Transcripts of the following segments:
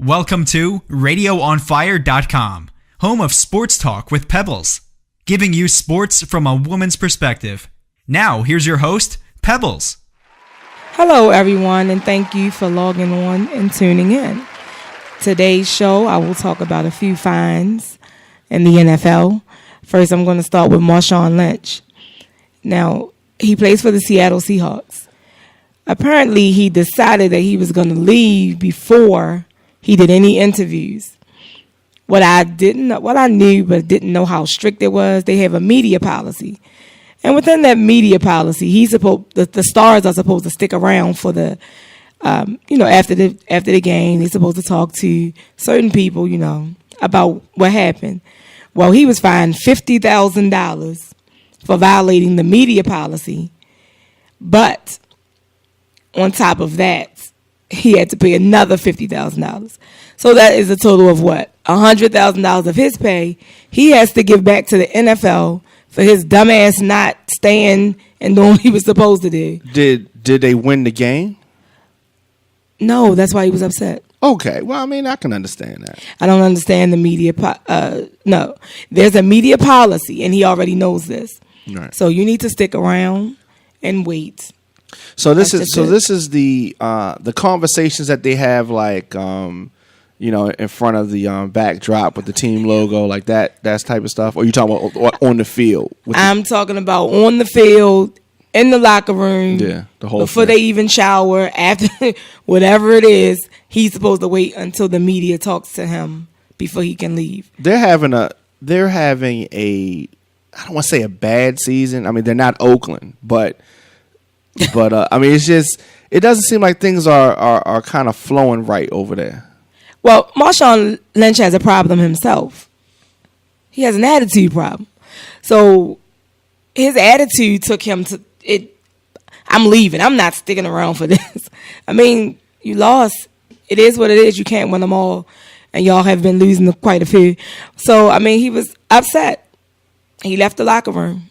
Welcome to RadioOnFire.com, home of sports talk with Pebbles, giving you sports from a woman's perspective. Now, here's your host, Pebbles. Hello, everyone, and thank you for logging on and tuning in. Today's show, I will talk about a few fines in the NFL. First, I'm going to start with Marshawn Lynch. Now, he plays for the Seattle Seahawks. Apparently, he decided that he was going to leave before he did any interviews. What I knew but didn't know how strict it was, they have a media policy. And within that media policy, the stars are supposed to stick around for the, after the game. They're supposed to talk to certain people, about what happened. Well, he was fined $50,000 for violating the media policy. But on top of that, he had to pay another $50,000. So that is a total of what? $100,000 of his pay he has to give back to the NFL for his dumbass not staying and doing what he was supposed to do. Did they win the game? No, that's why he was upset. Okay, well, I mean, I can understand that. I don't understand the media. No, there's a media policy, and he already knows this. Right. So you need to stick around and wait. So this is the conversations that they have, like in front of the backdrop with the team logo, like that type of stuff. Or you talking about on the field? I'm talking about on the field, in the locker room. Yeah, the whole before thing. they even shower, after whatever it is, he's supposed to wait until the media talks to him before he can leave. They're having a I don't want to say a bad season. I mean, they're not Oakland, but I mean, it doesn't seem like things are kind of flowing right over there. Well, Marshawn Lynch has a problem himself. He has an attitude problem. So his attitude took him to it. I'm leaving. I'm not sticking around for this. I mean, you lost. It is what it is. You can't win them all. And y'all have been losing quite a few. So, I mean, he was upset. He left the locker room.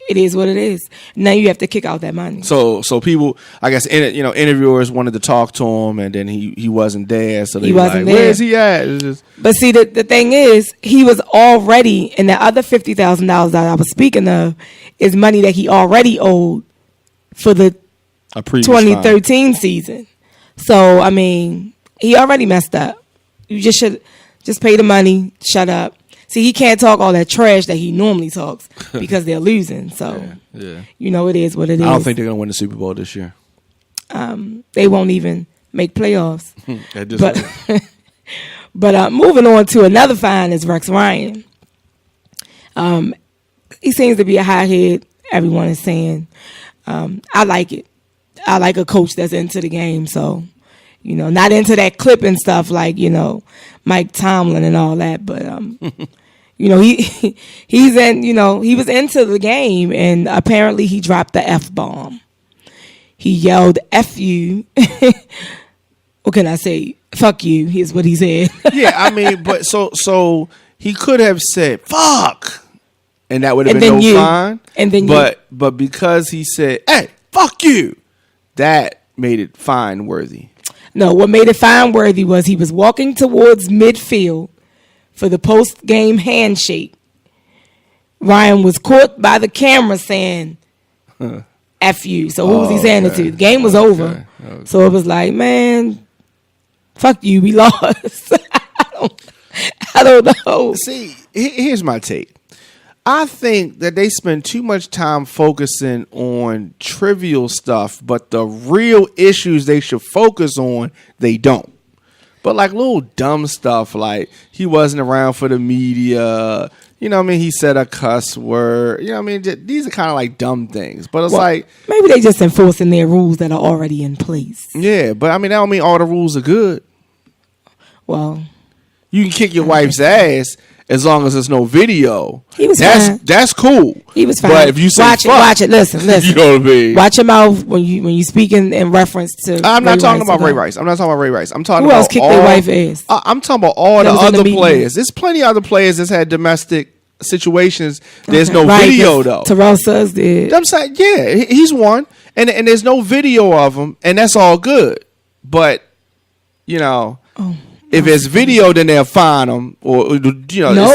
It is what it is. Now you have to kick out that money. So people, I guess, interviewers wanted to talk to him, and then he wasn't there. So they were like, there. "Where is he at?" But see, the thing is, he was already, and the other $50,000 that I was speaking of is money that he already owed for the 2013 season. So I mean, he already messed up. You just should just pay the money, shut up. See, he can't talk all that trash that he normally talks because they're losing. So, yeah. It is what it is. I don't think they're going to win the Super Bowl this year. They won't even make playoffs. But moving on to another fine is Rex Ryan. He seems to be a hothead, everyone is saying. I like it. I like a coach that's into the game. So, not into that clipping stuff like, Mike Tomlin and all that, but he's in, he was into the game, and apparently he dropped the F-bomb. He yelled F you. What can I say? Fuck you is what he said. Yeah, I mean, but so he could have said fuck, and that would have been no fine. And then but because he said, hey, fuck you, that made it fine worthy. No, what made it fine worthy was he was walking towards midfield for the post-game handshake. Ryan was caught by the camera saying, F you. So who was he saying it to? The game was over. Okay. So it was like, man, fuck you, we lost. I don't know. See, here's my take. I think that they spend too much time focusing on trivial stuff, but the real issues they should focus on, they don't. But like little dumb stuff, like he wasn't around for the media, he said a cuss word, these are kind of like dumb things. But it's like, maybe they just enforcing their rules that are already in place. Yeah, but I mean, that don't mean all the rules are good. Well, you can kick your wife's ass as long as there's no video. He was fine. That's cool. He was fine. But if you say watch it. Listen. You know what I mean? Watch your mouth when you speak in reference to. I'm not talking about Ray Rice. I'm not talking about Ray Rice. I'm talking who about else kicked their wife ass. I'm talking about all the other players. There's plenty of other players that's had domestic situations. There's no video though. Terrell Suggs did. I'm saying, yeah, he's one, and there's no video of him, and that's all good. But Oh If it's video, then they'll fine them, or no,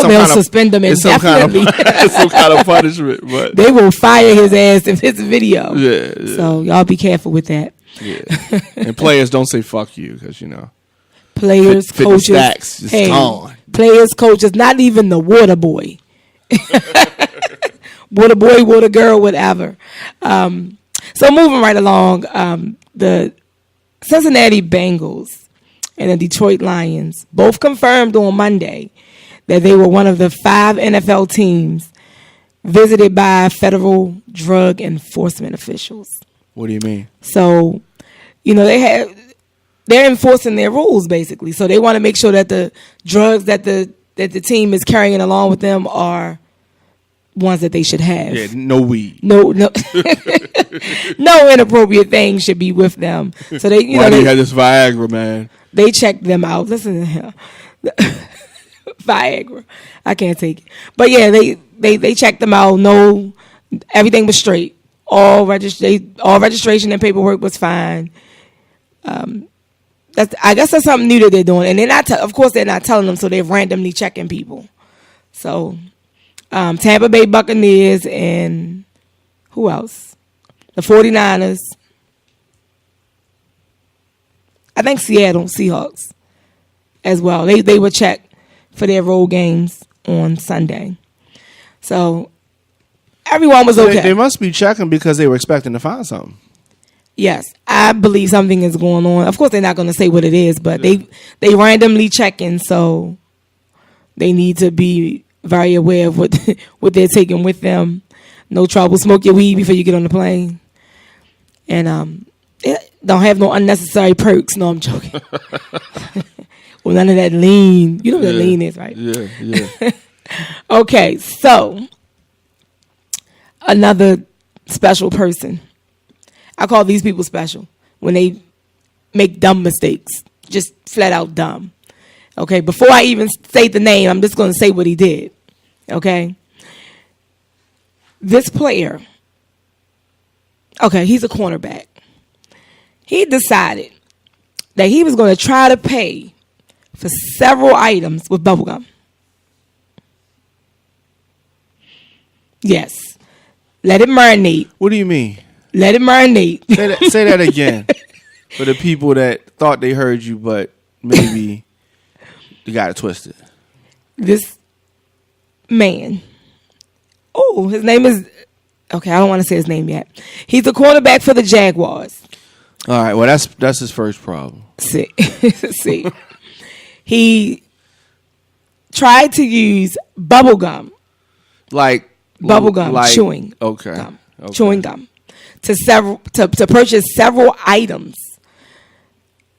they'll suspend them indefinitely. Some kind of punishment. But they will fire his ass if it's video. Yeah. So y'all be careful with that. Yeah. And players don't say fuck you because players, coaches, stacks is gone. Players, coaches, not even the water boy, water girl, whatever. So moving right along, the Cincinnati Bengals and the Detroit Lions both confirmed on Monday that they were one of the 5 NFL teams visited by federal drug enforcement officials. What do you mean? So, they're enforcing their rules basically. So they want to make sure that the drugs that the team is carrying along with them are ones that they should have. Yeah, no weed. No inappropriate things should be with them. So they, Why do you have this Viagra, man? They checked them out. Listen to him. Viagra. I can't take it. But yeah, they checked them out. No, everything was straight. All registration and paperwork was fine. I guess that's something new that they're doing. And they're not, of course, they're not telling them, so they're randomly checking people. So, Tampa Bay Buccaneers and who else? The 49ers. I think Seattle Seahawks as well. They were checked for their road games on Sunday. So everyone was okay. They must be checking because they were expecting to find something. Yes, I believe something is going on. Of course, they're not going to say what it is, but they randomly checking, so they need to be very aware of what they're taking with them. No trouble. Smoke your weed before you get on the plane. And don't have no unnecessary perks. No, I'm joking. Well, none of that lean. You know what lean is, right? Yeah. Okay, so another special person. I call these people special when they make dumb mistakes. Just flat out dumb. Okay, before I even say the name, I'm just going to say what he did. Okay? This player, okay, he's a cornerback. He decided that he was going to try to pay for several items with bubblegum. Yes. Let it marinate. What do you mean? Let it marinate. Say that again for the people that thought they heard you, but maybe they got it twisted. This man. Oh, his name is... Okay, I don't want to say his name yet. He's a cornerback for the Jaguars. All right, well, that's his first problem. See. He tried to use bubble gum. Like chewing. Okay. Gum, okay. Chewing gum. To purchase several items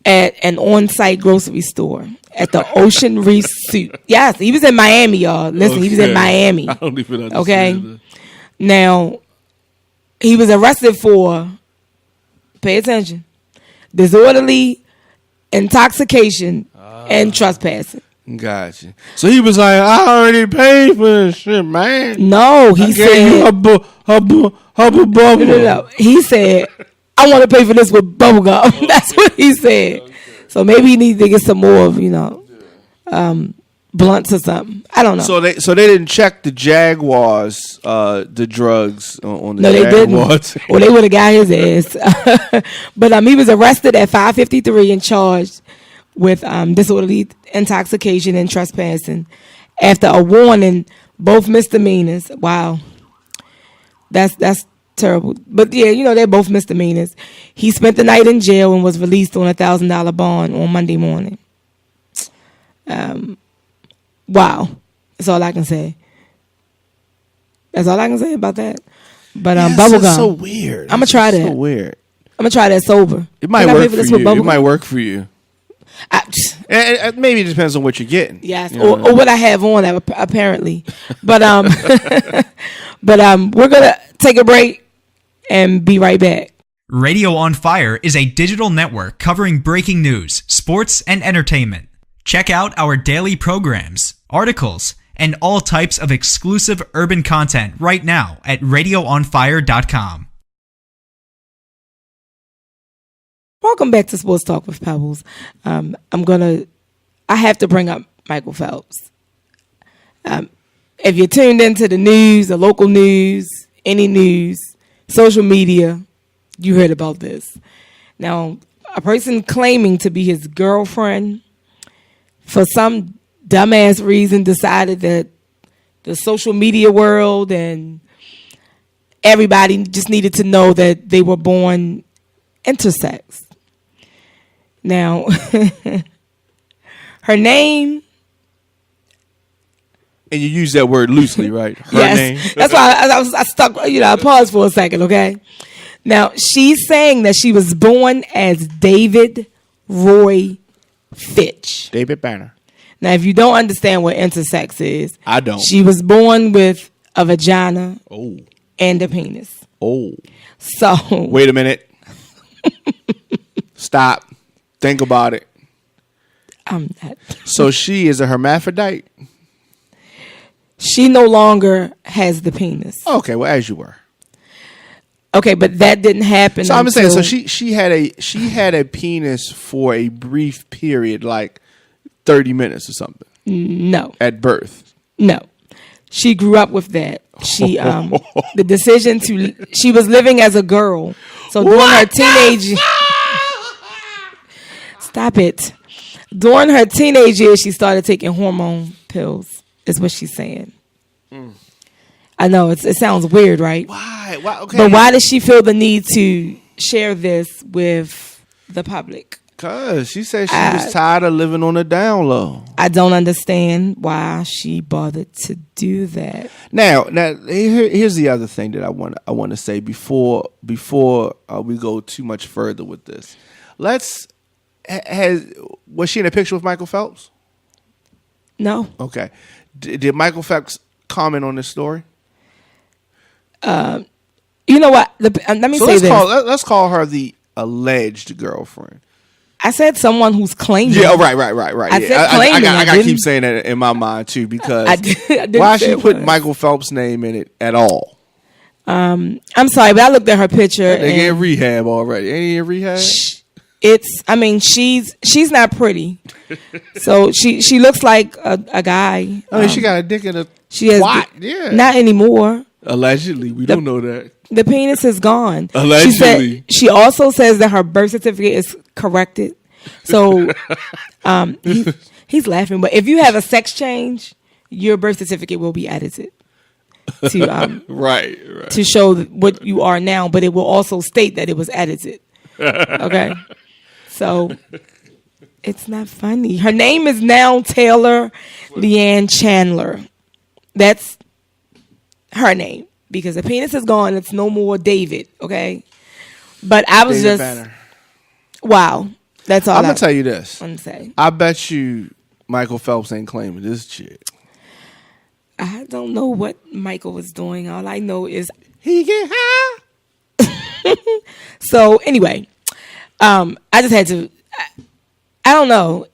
at an on-site grocery store at the Ocean Reef Suit. Yes, he was in Miami, y'all. Listen, he was in Miami. I don't even understand. Okay. Now, he was arrested for, pay attention, disorderly intoxication and trespassing. Gotcha. So he was like, I already paid for this shit, man. No, he said. No. He said, I want to pay for this with bubblegum. That's what he said. Okay. So maybe he needs to get some more of, blunts or something. I don't know. So they didn't check the Jaguars, the drugs on the Jaguars. No, they didn't. Well, they would have got his ass. But he was arrested at 5:53 and charged with disorderly intoxication and trespassing after a warning, both misdemeanors. Wow. That's terrible. But yeah, they're both misdemeanors. He spent the night in jail and was released on $1,000 bond on Monday morning. Wow. That's all I can say. That's all I can say about that. But bubblegum. It's so weird. I'm gonna try that. So weird. I'm gonna try that sober. It might work for you. It might work for you. And maybe it depends on what you're getting. Yes, or what I have on, apparently. But we're gonna take a break and be right back. Radio on Fire is a digital network covering breaking news, sports, and entertainment. Check out our daily programs, articles, and all types of exclusive urban content right now at RadioOnFire.com. Welcome back to Sports Talk with Pebbles. I'm going to I have to bring up Michael Phelps. If you're tuned into the news, the local news, any news, social media, you heard about this. Now, a person claiming to be his girlfriend, for some dumbass reason, decided that the social media world and everybody just needed to know that they were born intersex. Now, her name... And you use that word loosely, right? Her yes, name. That's why I stuck. I paused for a second. Okay. Now she's saying that she was born as David Roy Fitch. David Banner. Now, if you don't understand what intersex is, I don't. She was born with a vagina Oh. and a penis. Oh. So Wait a minute. Stop. Think about it. I'm not. So she is a hermaphrodite. She no longer has the penis. Okay, well, as you were. Okay, but that didn't happen. So I'm saying, so she had a penis for a brief period, like 30 minutes or something. No. At birth. No. She grew up with that. She the decision she was living as a girl. So during her teenage Stop it. During her teenage years, she started taking hormone pills. Is what she's saying. I know it sounds weird, right? Why? Okay. But why does she feel the need to share this with the public? Because she said she was tired of living on the down low. I don't understand why she bothered to do that. Now, here's the other thing that I want to say before we go too much further with this. Was she in a picture with Michael Phelps? No. Okay. Did Michael Phelps comment on this story? You know what? Let me say this. Let's call her the alleged girlfriend. I said someone who's claiming. Yeah, right. I said claiming. I got to keep saying that in my mind too, because I didn't why say she it put was. Michael Phelps' name in it at all? I'm sorry, but I looked at her picture. They and in rehab already. Ain't he in rehab? She's not pretty. So she looks like a guy. I mean, she got a dick in a she has twat. Yeah. Not anymore. Allegedly. We don't know that. The penis is gone. Allegedly. She also says that her birth certificate is corrected. So he's laughing. But if you have a sex change, your birth certificate will be edited to right. to show what you are now. But it will also state that it was edited. Okay. So it's not funny. Her name is now Taylor Leanne Chandler. That's her name. Because the penis is gone. It's no more David. Okay. But I was David just Banner. Wow. That's all I'm going to tell you this. I'm say. I bet you Michael Phelps ain't claiming this chick. I don't know what Michael was doing. All I know is he get high. So anyway, I just had to. I don't know.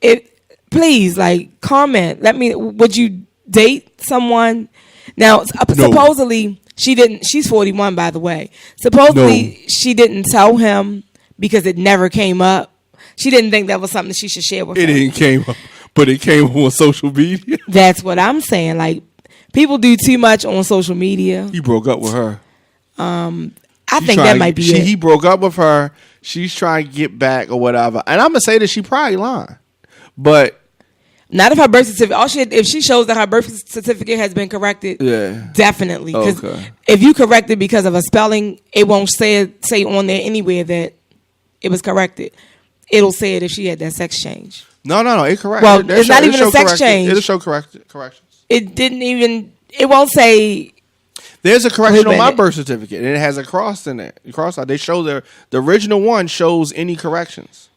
Please, comment. Let me. Would you date someone? Now, supposedly she didn't. She's 41, by the way. Supposedly she didn't tell him because it never came up. She didn't think that was something that she should share with him. It didn't came up, but it came up on social media. That's what I'm saying. Like, people do too much on social media. He broke up with her. I think that might be it. He broke up with her. She's trying to get back or whatever. And I'm going to say that she probably lying. But not if her birth certificate. If she shows that her birth certificate has been corrected, yeah, definitely. Because okay. If you correct it because of a spelling, it won't say on there anywhere that it was corrected. It'll say it if she had that sex change. No. It correct. Well, it's not even a sex change. It'll show corrections. It didn't even. It won't say. There's a correction on my birth certificate, and it has a cross in it. They show the original one shows any corrections.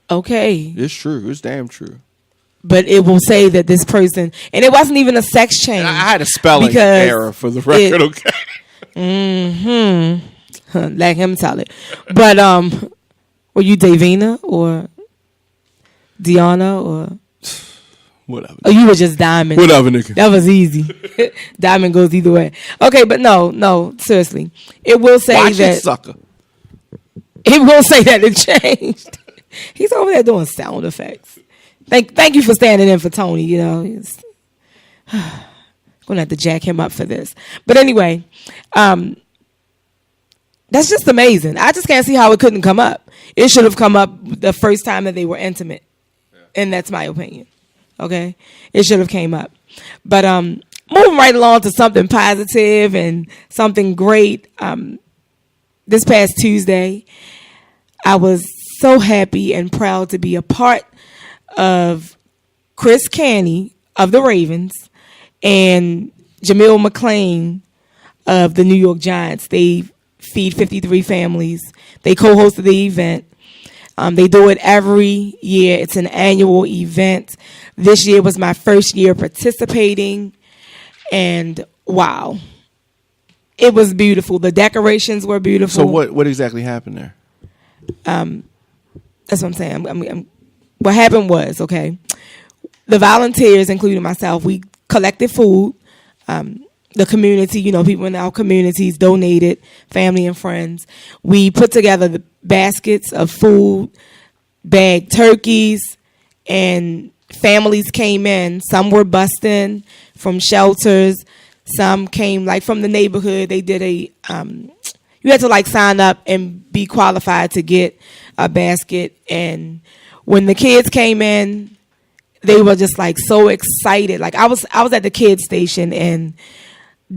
Okay. It's true. It's damn true. But it will say that this person, and it wasn't even a sex change. I had a spelling error for the record. Okay. Let him tell it. But were you Davina or Deanna or whatever? Oh, you were just Diamond. Whatever, nigga. That was easy. Diamond goes either way. Okay, but no, seriously, it will say Watch that. It, sucker. It will say that it changed. He's over there doing sound effects. thank you for standing in for Tony. You know, gonna have to jack him up for this. But anyway, that's just amazing. I just can't see how it couldn't come up. It should have come up the first time that they were intimate, and that's my opinion. Okay, it should have came up. But moving right along to something positive and something great. This past Tuesday, I was so happy and proud to be a part of Chris Canty of the Ravens and Jamil McClain of the New York Giants. They feed 53 families. They co-hosted the event. They do it every year. It's an annual event. This year was my first year participating, and wow, it was beautiful. The decorations were beautiful. So what exactly happened there? That's what I'm saying. What happened was, okay, the volunteers, including myself, we collected food. The community, people in our communities donated, family and friends. We put together the baskets of food, bagged turkeys, and families came in. Some were busing from shelters. Some came from the neighborhood. They did you had to sign up and be qualified to get a basket. And when the kids came in, they were just so excited. I was at the kids station, and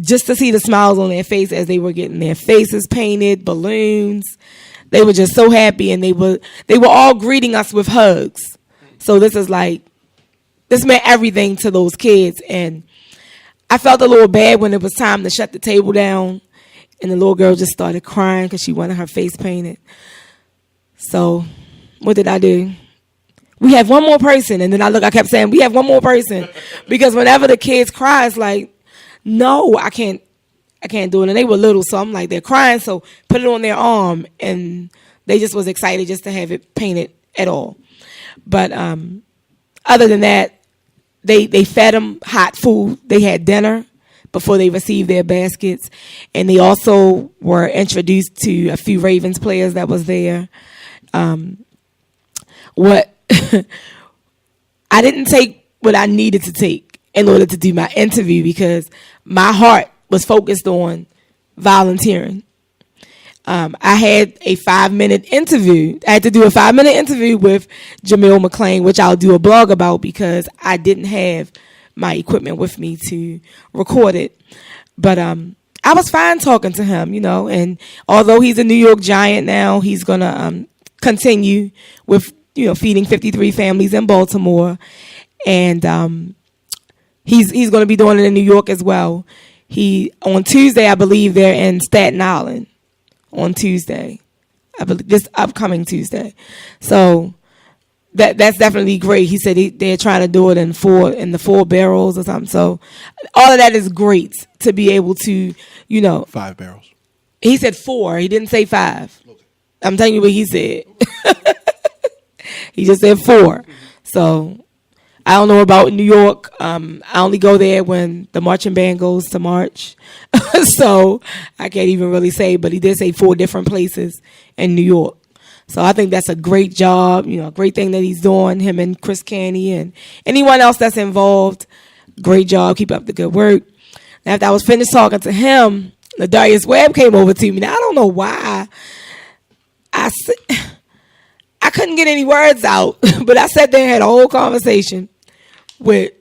just to see the smiles on their face as they were getting their faces painted, balloons, they were just so happy, and they were all greeting us with hugs. So this meant everything to those kids. And I felt a little bad when it was time to shut the table down, and the little girl just started crying because she wanted her face painted. So what did I do? We have one more person. And then I kept saying, we have one more person. Because whenever the kids cry, it's no, I can't do it. And they were little, so I'm they're crying, so put it on their arm. And they just was excited just to have it painted at all. But other than that, they fed them hot food. They had dinner before they received their baskets. And they also were introduced to a few Ravens players that was there. I didn't take what I needed to take in order to do my interview because my heart was focused on volunteering. I had a 5-minute interview. I had to do a 5-minute interview with Jamil McClain, which I'll do a blog about because I didn't have my equipment with me to record it. But I was fine talking to him, and although he's a New York Giant now, he's going to continue with, feeding 53 families in Baltimore. And he's going to be doing it in New York as well. On Tuesday, I believe they're in Staten Island on Tuesday. I believe this upcoming Tuesday. So that's definitely great. He said they're trying to do it in the 4 barrels or something. So all of that is great to be able to, 5 barrels. He said 4. He didn't say 5. Okay. I'm telling you what he said. He just said 4. So I don't know about New York. I only go there when the marching band goes to march. So I can't even really say, but he did say 4 different places in New York. So I think that's a great job, a great thing that he's doing, him and Chris Canty and anyone else that's involved. Great job. Keep up the good work. And after I was finished talking to him, Ladarius Webb came over to me. Now, I don't know why. I couldn't get any words out, but I sat there and had a whole conversation with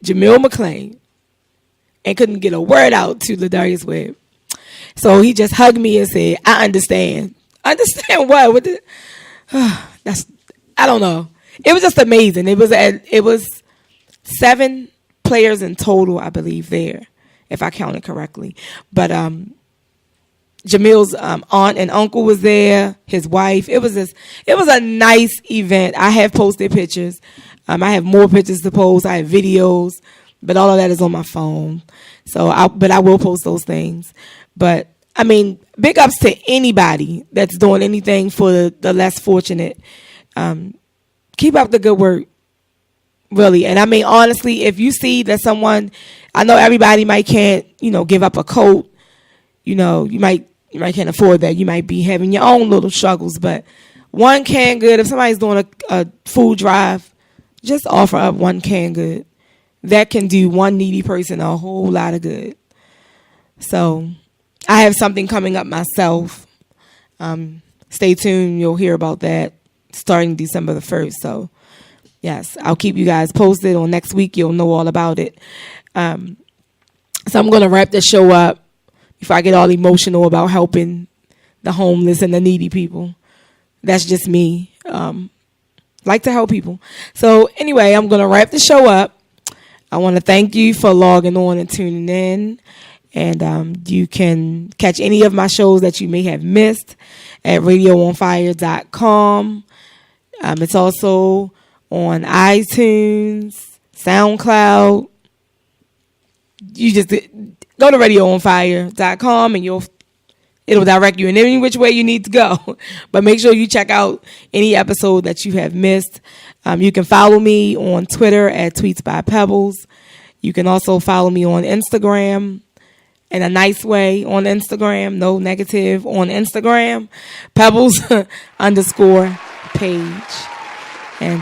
Jamil McClain and couldn't get a word out to Ladarius Webb. So he just hugged me and said, I understand. Understand what? I don't know. It was just amazing. It was 7 players in total, I believe, there, if I counted correctly. But Jamil's aunt and uncle was there, his wife. It was a nice event. I have posted pictures. I have more pictures to post. I have videos, but all of that is on my phone. But I will post those things. But I mean, big ups to anybody that's doing anything for the less fortunate. Keep up the good work, really. And I mean, honestly, if you see that someone, I know everybody can't, give up a coat. You might can't afford that. You might be having your own little struggles, but one can good. If somebody's doing a food drive, just offer up one canned good. That can do one needy person a whole lot of good. So I have something coming up myself. Stay tuned. You'll hear about that starting December the 1st. So, yes, I'll keep you guys posted on next week. You'll know all about it. So I'm going to wrap the show up before I get all emotional about helping the homeless and the needy people. That's just me. Like to help people. So, anyway, I'm going to wrap the show up. I want to thank you for logging on and tuning in. And you can catch any of my shows that you may have missed at RadioOnFire.com. It's also on iTunes, SoundCloud. You just go to RadioOnFire.com and it'll direct you in any which way you need to go. But make sure you check out any episode that you have missed. You can follow me on Twitter at Tweets by Pebbles. You can also follow me on Instagram. In a nice way on Instagram, no negative on Instagram, Pebbles _page. And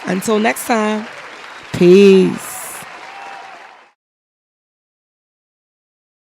until next time, peace.